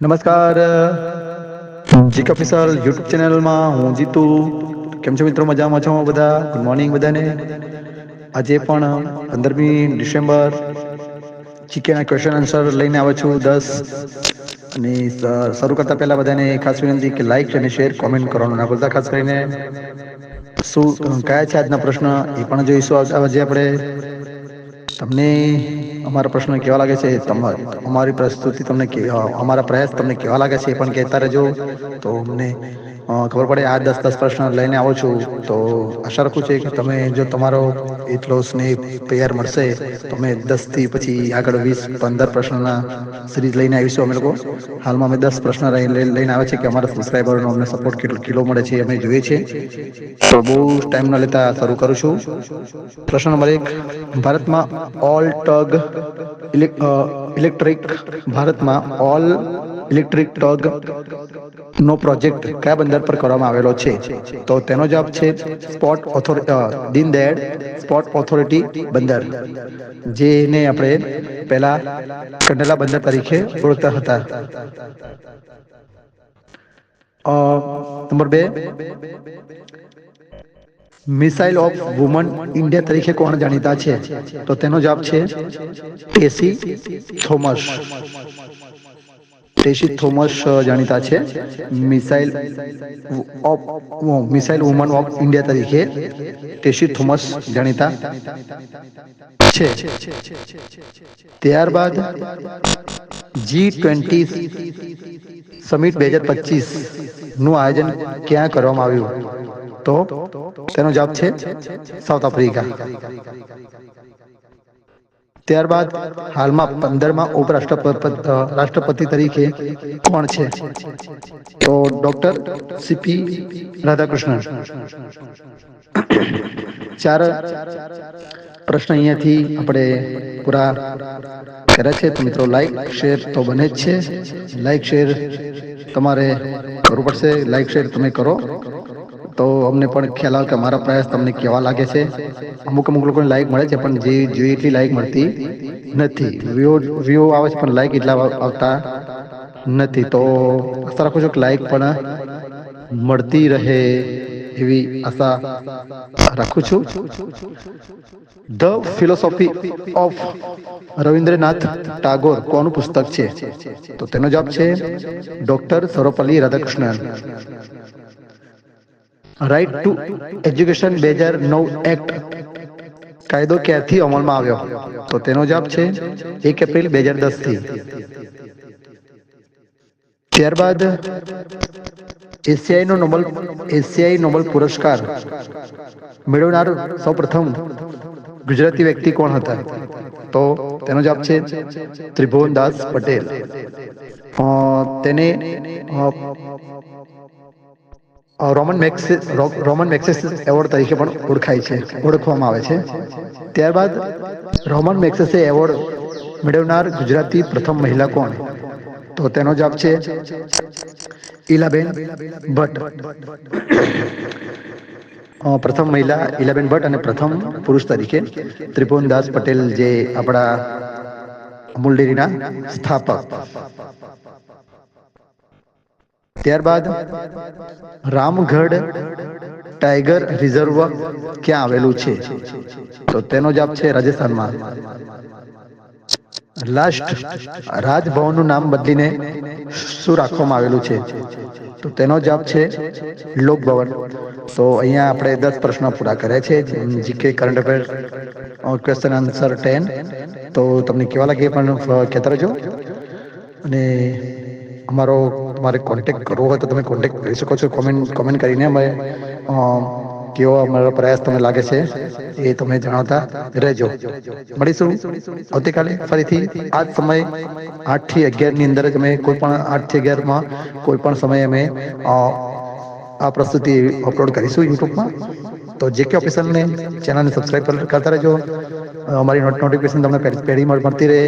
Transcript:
નમસ્કાર જીક official YouTube ચેનલમાં હું જીતુ. કેમ છો મિત્રો? મજામાં છો બધા? ગુડ મોર્નિંગ બધાને. આજે પણ 15મી ડિસેમ્બર જીકેના ક્વેશ્ચન આન્સર લઈને આવ્યો છું 10. અને શરૂ કરતા પહેલા બધાને ખાસ વિનંતી કે લાઈક અને શેર કોમેન્ટ કરવાનું ના ભૂલતા. ખાસ કરીને શું કયા છે આજના પ્રશ્ન એ પણ જોઈશું આજે આપણે. તમને અમારા પ્રશ્ન કેવા લાગે છે, અમારી પ્રસ્તુતિ તમને અમારા પ્રયાસ તમને કેવા લાગે છે એ પણ કહેતા રહેજો, તો અમને ખબર પડે. આ 10 પ્રશ્ન લઈને આવો છું, તો આશા રાખું છે કે તમે જો તમારો એટલો સ્નેહ તૈયાર મળશે તો અમે 10 થી પછી આગળ 20-15 પ્રશ્નના સિરીઝ લઈને આવીશું અમે લોકો. હાલમાં અમે 10 પ્રશ્ન લઈને આવે છે કે અમારા સબસ્ક્રાઈબરનો અમને સપોર્ટ કેટલો કિલો મળે છે અમે જોઈએ છીએ. તો બહુ ટાઈમ ન લેતા શરૂ કરું છું. પ્રશ્ન નંબર 1. ભારતમાં ઓલ ટગ ઇલેક્ટ્રિક ભારતમાં ઓલ ઇલેક્ટ્રિક ટગ નો પ્રોજેક્ટ કયા બંદર પર કરવામાં આવેલો છે? તો તેનો જવાબ છે દીનદયાળ સ્પોર્ટ ઓથોરિટી બંદર, જેને આપણે પહેલા કંડલા બંદર તરીકે ઓળખતા હતા. Number 2. Missile of woman India તરીકે કોણ જાણીતા છે? તો તેનો જવાબ છે ટેસી થોમસ. ટેસી થોમસ જાણીતા છે મિસાઇલ વુમન ઓફ ઇન્ડિયા તરીકે. ટેસી થોમસ જાણીતા છે. ત્યારબાદ G20 સમિટ 2025 નું આયોજન ક્યાં કરવામાં આવ્યું? તો તેનો જવાબ છે સાઉથ આફ્રિકા. ત્યારબાદ હાલમાં 15મા રાષ્ટ્રપતિ તરીકે કોણ છે? તો ડોક્ટર સીપી રાધાકૃષ્ણન. 4 પ્રશ્ન અહીંયાથી આપણે પૂરા કર્યા છે. તો મિત્રો લાઈક શેર તો બને જ છે. લાઈક શેર તમારે કરવું પડશે. લાઈક શેર તમે કરો તો અમને પણ ખ્યાલ આવે કે મારા પ્રયાસ તમને કેવા લાગે છે. અમુક લોકોને લાઈક મળે છે, પણ જે જોઈએ એટલી લાઈક મળતી નથી. વ્યૂ આવે છે પણ લાઈક એટલા આવતા નથી. તો આશા રાખું છું કે લાઈક પણ મળતી રહે એવી આશા રાખું છું. The philosophy of Rabindranath Tagore કોનું પુસ્તક છે? તો તેનો જવાબ છે doctor Sarvepalli Radhakrishnan. Right to education 2009 act કાયદો ક્યારથી અમલમાં આવ્યો? તો તેનો જવાબ છે 1 એપ્રિલ 2010 થી. ત્યારબાદ એશિયાઈ નોબેલ પુરસ્કાર મેળવનાર સૌપ્રથમ ગુજરાતી વ્યક્તિ કોણ હતા? તો તેનો જવાબ છે ત્રિભુવનદાસ પટેલ. તેને રોમન મેગ્સેસે એવોર્ડ તરીકે પણ ઓળખવામાં આવે છે. ત્યારબાદ રોમન મેગ્સેસે એવોર્ડ મેળવનાર ગુજરાતી પ્રથમ મહિલા કોણ? તો તેનો જવાબ છે ઈલાબેન ભટ્ટ. પ્રથમ મહિલા ઈલાબેન ભટ્ટ અને પ્રથમ પુરુષ તરીકે ત્રિભુવનદાસ પટેલ, જે આપણા અમૂલ ડેરીના સ્થાપક. ત્યારબાદ રામગઢ ટાઈગર રિઝર્વ ક્યાં આવેલું છે? તો તેનો જવાબ છે રાજસ્થાનમાં. લાસ્ટ રાજભવનનું નામ બદલીને શું રાખવામાં આવેલું છે? તો તેનો જવાબ છે લોકભવન. તો અહીંયા આપણે 10 પ્રશ્નો પૂરા કર્યા છે. GK current affair question answer 10. તો તમને કેવા લાગે એ પણ કહેતા રહેજો. અને તમારે કોન્ટેક્ટ કરવો હોય તો તમે કોન્ટેક્ટ કરી શકો છો કોમેન્ટ કરીને. અમે કેવો અમારો પ્રયાસ તમને લાગે છે એ તમે જણાવતા રહેજો. મળીશું આવતીકાલે ફરીથી આ જ સમય 8 થી 11 ની અંદર જ. અમે કોઈ પણ 8 થી 11 કોઈ પણ સમયે અમે આ પ્રસ્તુતિ અપલોડ કરીશું યુટ્યુબમાં. તો જેકે ઓફિશિયલને ચેનલને સબસ્ક્રાઈબ કરતા રહેજો. અમારી નોટિફિકેશન તમને પહેલી મળતી રહે.